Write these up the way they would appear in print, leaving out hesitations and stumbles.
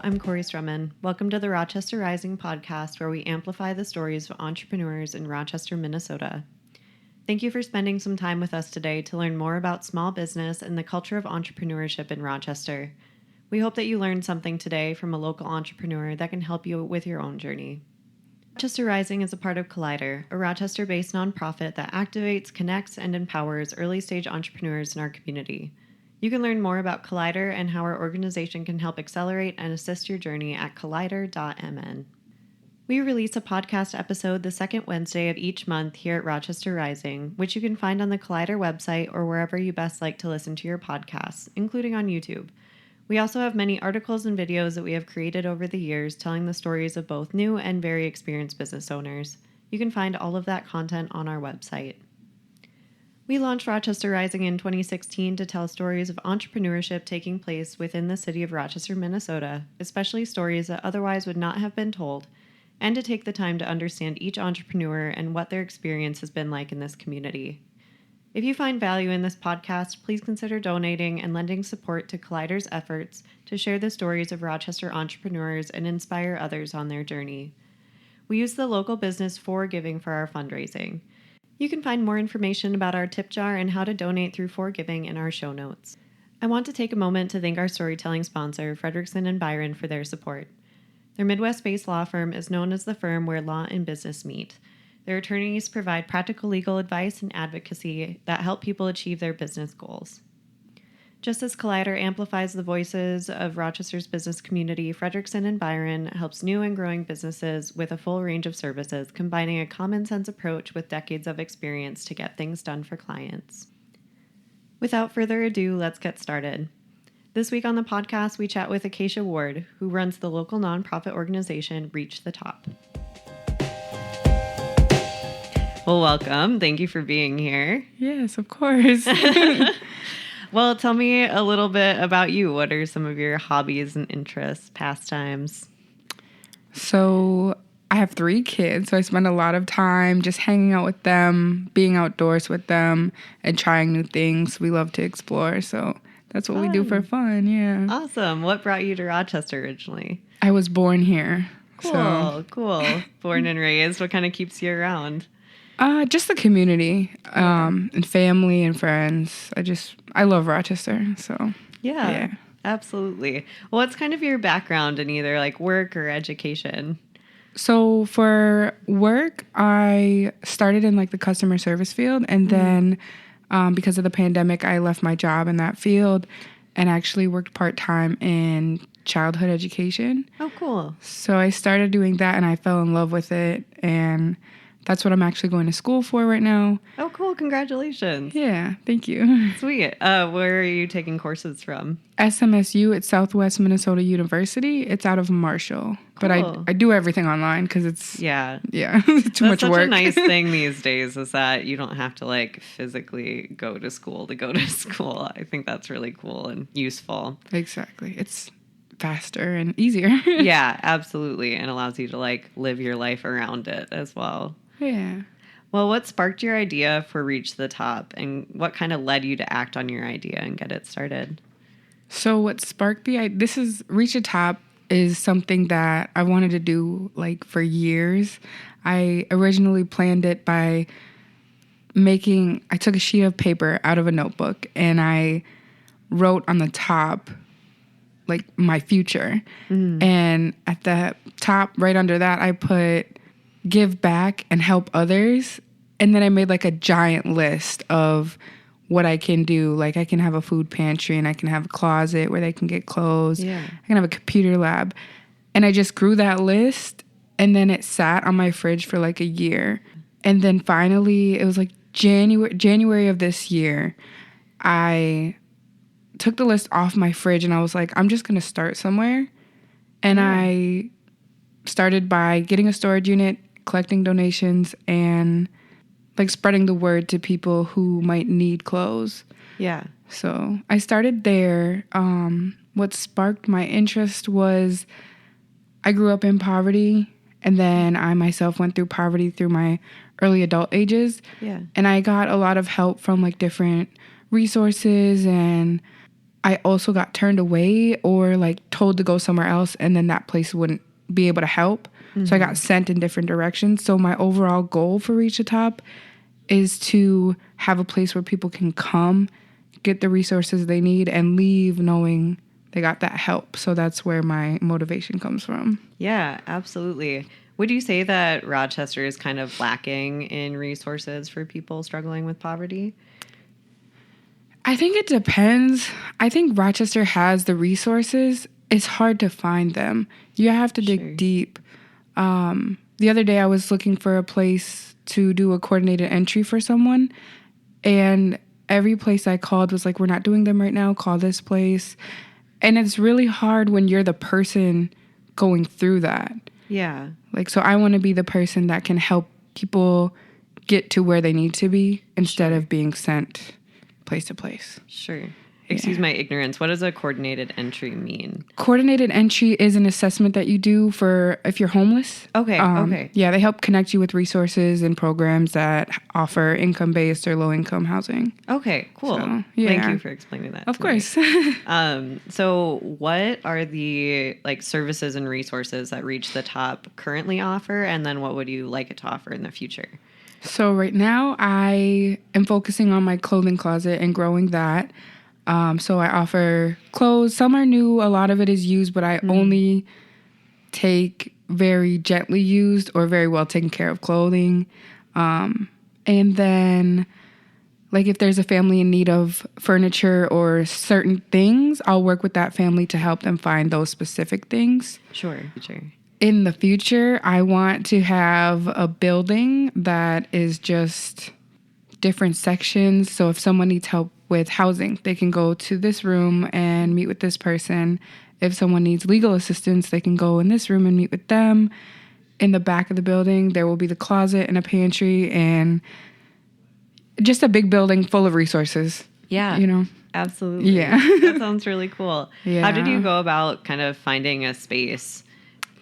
I'm Corey Strumman. Welcome to the Rochester Rising podcast, where we amplify the stories of entrepreneurs in Rochester, Minnesota. Thank you for spending some time with us today to learn more about small business and the culture of entrepreneurship in Rochester. We hope that you learned something today from a local entrepreneur that can help you with your own journey. Rochester Rising is a part of Collider, a Rochester-based nonprofit that activates, connects, and empowers early-stage entrepreneurs in our community. You can learn more about Collider and how our organization can help accelerate and assist your journey at collider.mn. We release a podcast episode the second Wednesday of each month here at Rochester Rising, which you can find on the Collider website or wherever you best like to listen to your podcasts, including on YouTube. We also have many articles and videos that we have created over the years telling the stories of both new and very experienced business owners. You can find all of that content on our website. We launched Rochester Rising in 2016 to tell stories of entrepreneurship taking place within the city of Rochester, Minnesota, especially stories that otherwise would not have been told, and to take the time to understand each entrepreneur and what their experience has been like in this community. If you find value in this podcast, please consider donating and lending support to Collider's efforts to share the stories of Rochester entrepreneurs and inspire others on their journey. We use the local business Forgiving for our fundraising. You can find more information about our tip jar and how to donate through Forgiving in our show notes. I want to take a moment to thank our storytelling sponsor, Frederickson & Byron, for their support. Their Midwest-based law firm is known as the firm where law and business meet. Their attorneys provide practical legal advice and advocacy that help people achieve their business goals. Just as Collider amplifies the voices of Rochester's business community, Frederickson & Byron helps new and growing businesses with a full range of services, combining a common-sense approach with decades of experience to get things done for clients. Without further ado, let's get started. This week on the podcast, we chat with Acacia Ward, who runs the local nonprofit organization Reach the Top. Well, welcome. Thank you for being here. Yes, of course. Well, tell me a little bit about you. What are some of your hobbies and interests, pastimes? So I have 3 kids, so I spend a lot of time just hanging out with them, being outdoors with them, and trying new things. We love to explore, so that's what we do for fun, yeah. Awesome. What brought you to Rochester originally? I was born here. Cool. Born and raised. What kind of keeps you around? Just the community, and family and friends. I love Rochester, so. Yeah, absolutely. Well, what's kind of your background in either like work or education? So for work, I started in like the customer service field, and then because of the pandemic, I left my job in that field and actually worked part-time in childhood education. Oh, cool. So I started doing that, and I fell in love with it, and that's what I'm actually going to school for right now. Oh, cool. Congratulations. Yeah, thank you. Sweet. Where are you taking courses from? SMSU at Southwest Minnesota University. It's out of Marshall. But I do everything online because it's too much work. That's such a nice thing these days is that you don't have to like physically go to school. I think that's really cool and useful. Exactly. It's faster and easier. Yeah, absolutely. And allows you to like live your life around it as well. Yeah. Well, what sparked your idea for Reach the Top, and what kind of led you to act on your idea and get it started? So what sparked this is Reach the Top is something that I wanted to do like for years. I originally planned it by I took a sheet of paper out of a notebook and I wrote on the top like my future. Mm-hmm. And at the top right under that, I put give back and help others. And then I made like a giant list of what I can do. Like I can have a food pantry and I can have a closet where they can get clothes. Yeah. I can have a computer lab. And I just grew that list, and then it sat on my fridge for like a year. And then finally it was like January of this year, I took the list off my fridge and I was like, I'm just going to start somewhere. And I started by getting a storage unit, collecting donations, and like spreading the word to people who might need clothes. Yeah. So I started there. What sparked my interest was I grew up in poverty, and then I myself went through poverty through my early adult ages. Yeah. And I got a lot of help from like different resources, and I also got turned away or like told to go somewhere else, and then that place wouldn't be able to help. So I got sent in different directions. So my overall goal for Reach the Top is to have a place where people can come, get the resources they need, and leave knowing they got that help. So that's where my motivation comes from. Yeah, absolutely. Would you say that Rochester is kind of lacking in resources for people struggling with poverty? I think it depends. I think Rochester has the resources. It's hard to find them. You have to dig deep. The other day I was looking for a place to do a coordinated entry for someone, and every place I called was like, we're not doing them right now, call this place. And it's really hard when you're the person going through that. Yeah. Like, so I want to be the person that can help people get to where they need to be instead of being sent place to place. Sure. Excuse my ignorance. What does a coordinated entry mean? Coordinated entry is an assessment that you do for if you're homeless. Okay. Okay. Yeah, they help connect you with resources and programs that offer income-based or low-income housing. Okay, cool. So, yeah. Thank you for explaining that. Of course. So what are the like services and resources that Reach the Top currently offer, and then what would you like it to offer in the future? So right now I am focusing on my clothing closet and growing that. So I offer clothes. Some are new. A lot of it is used, but I only take very gently used or very well taken care of clothing. And then, like, if there's a family in need of furniture or certain things, I'll work with that family to help them find those specific things. Sure. In the future, I want to have a building that is just different sections. So if someone needs help with housing, they can go to this room and meet with this person. If someone needs legal assistance, they can go in this room and meet with them. In the back of the building, there will be the closet and a pantry and just a big building full of resources. Yeah. You know? Absolutely. Yeah. That sounds really cool. Yeah. How did you go about kind of finding a space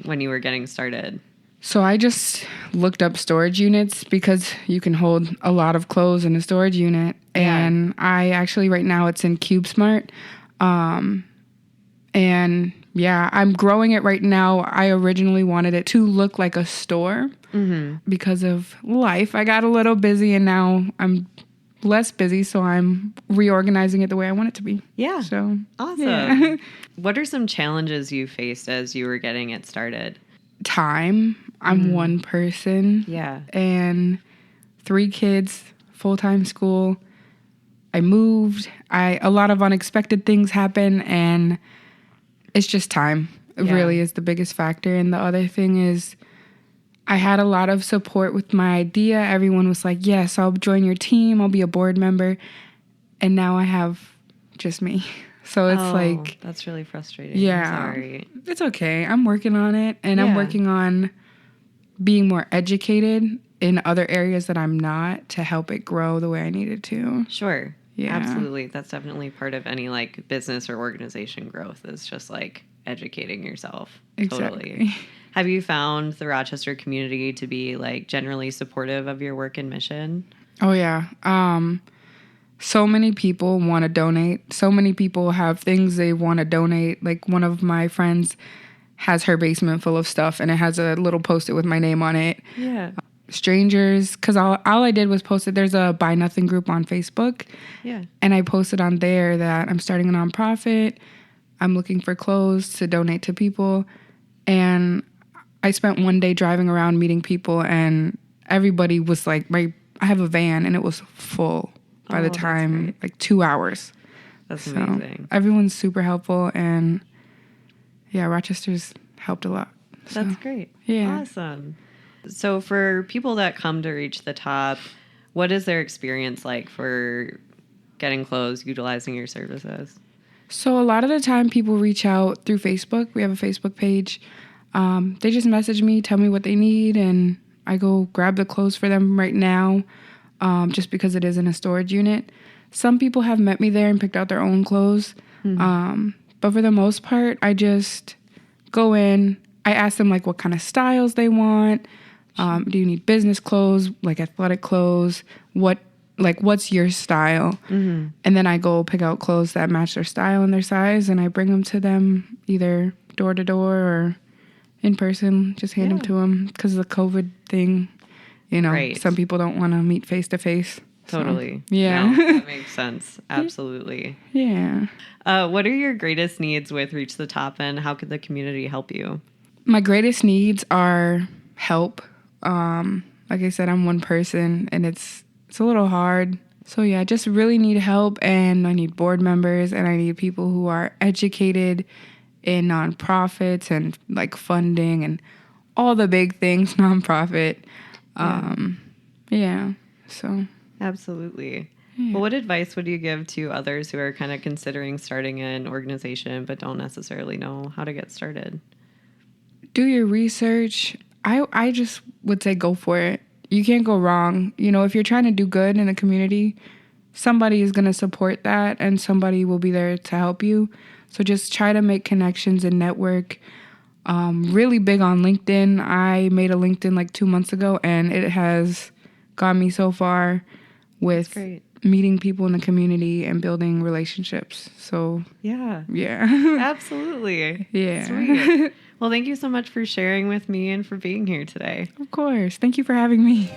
when you were getting started? So I just looked up storage units because you can hold a lot of clothes in a storage unit. Yeah. And I actually, right now, it's in CubeSmart. And yeah, I'm growing it right now. I originally wanted it to look like a store because of life. I got a little busy and now I'm less busy, so I'm reorganizing it the way I want it to be. Yeah. So awesome. Yeah. What are some challenges you faced as you were getting it started? Time. I'm one person. Yeah. And 3 kids, full-time school. I moved. A lot of unexpected things happen, and it's just time. It really is the biggest factor. And the other thing is I had a lot of support with my idea. Everyone was like, yes, I'll join your team. I'll be a board member. And now I have just me. So it's like... That's really frustrating. Yeah. I'm sorry. It's okay. I'm working on it. And I'm working on being more educated in other areas that I'm not to help it grow the way I need it to. Sure. Yeah. Absolutely. That's definitely part of any like business or organization growth is just like educating yourself. Exactly. Totally. Have you found the Rochester community to be like generally supportive of your work and mission? Oh, yeah. So many people want to donate. So many people have things they want to donate. Like one of my friends has her basement full of stuff and it has a little Post-it with my name on it. Yeah. Strangers, because all I did was post it. There's a Buy Nothing group on Facebook. Yeah. And I posted on there that I'm starting a nonprofit. I'm looking for clothes to donate to people. And I spent one day driving around meeting people, and everybody was like, I have a van, and it was full by the time, like 2 hours. That's amazing. Everyone's super helpful, and yeah, Rochester's helped a lot. So, That's great. Yeah. Awesome. So for people that come to Reach the Top, what is their experience like for getting clothes, utilizing your services? So a lot of the time people reach out through Facebook. We have a Facebook page. They just message me, tell me what they need, and I go grab the clothes for them right now, just because it is in a storage unit. Some people have met me there and picked out their own clothes. But for the most part, I just go in. I ask them like what kind of styles they want. Do you need business clothes, like athletic clothes? What like, what's your style? Mm-hmm. And then I go pick out clothes that match their style and their size, and I bring them to them either door to door or in person, just hand them to them, because of the COVID thing, you know, Right. some people don't want to meet face to face. Totally. So, yeah. No, that makes sense. Absolutely. Yeah. What are your greatest needs with Reach the Top, and how could the community help you? My greatest needs are help. Like I said, I'm one person and it's a little hard. So yeah, I just really need help, and I need board members, and I need people who are educated in nonprofits and like funding and all the big things nonprofit. Yeah. So Absolutely. yeah. Well, what advice would you give to others who are kind of considering starting an organization but don't necessarily know how to get started? Do your research. I just would say go for it. You can't go wrong. You know, if you're trying to do good in a community, somebody is going to support that and somebody will be there to help you. So just try to make connections and network. Really big on LinkedIn. I made a LinkedIn like 2 months ago, and it has got me so far with meeting people in the community and building relationships. So yeah. Absolutely. Yeah. Sweet. Well, thank you so much for sharing with me and for being here today. Of course. Thank you for having me.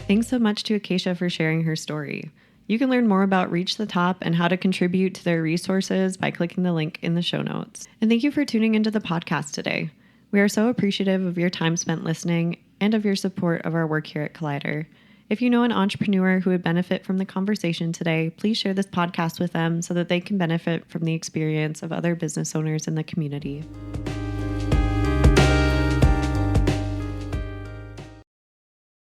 Thanks so much to Acacia for sharing her story. You can learn more about Reach the Top and how to contribute to their resources by clicking the link in the show notes. And thank you for tuning into the podcast today. We are so appreciative of your time spent listening and of your support of our work here at Collider. If you know an entrepreneur who would benefit from the conversation today, please share this podcast with them so that they can benefit from the experience of other business owners in the community.